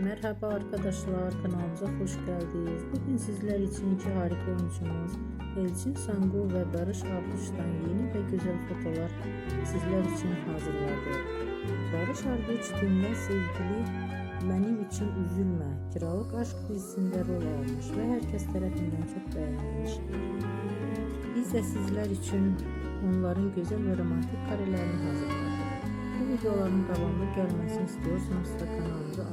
Merhaba arkadaşlar, kanalımıza hoş geldiniz. Bugün sizler için iki harika oyuncumuz Elçin Sangu ve Barış Arduç'tan yeni ve güzel fotolar sizler için hazırladı. Barış Arduç dinle sevgili Benim için Üzülme, Kiralık Aşk dizisinde rol almış ve herkes tarafından çok beğenilmiş. Biz de sizler için onların güzel ve romantik karelerini hazırladık. Bu videoların devamlı gelmesini istiyorsanız da kanalımıza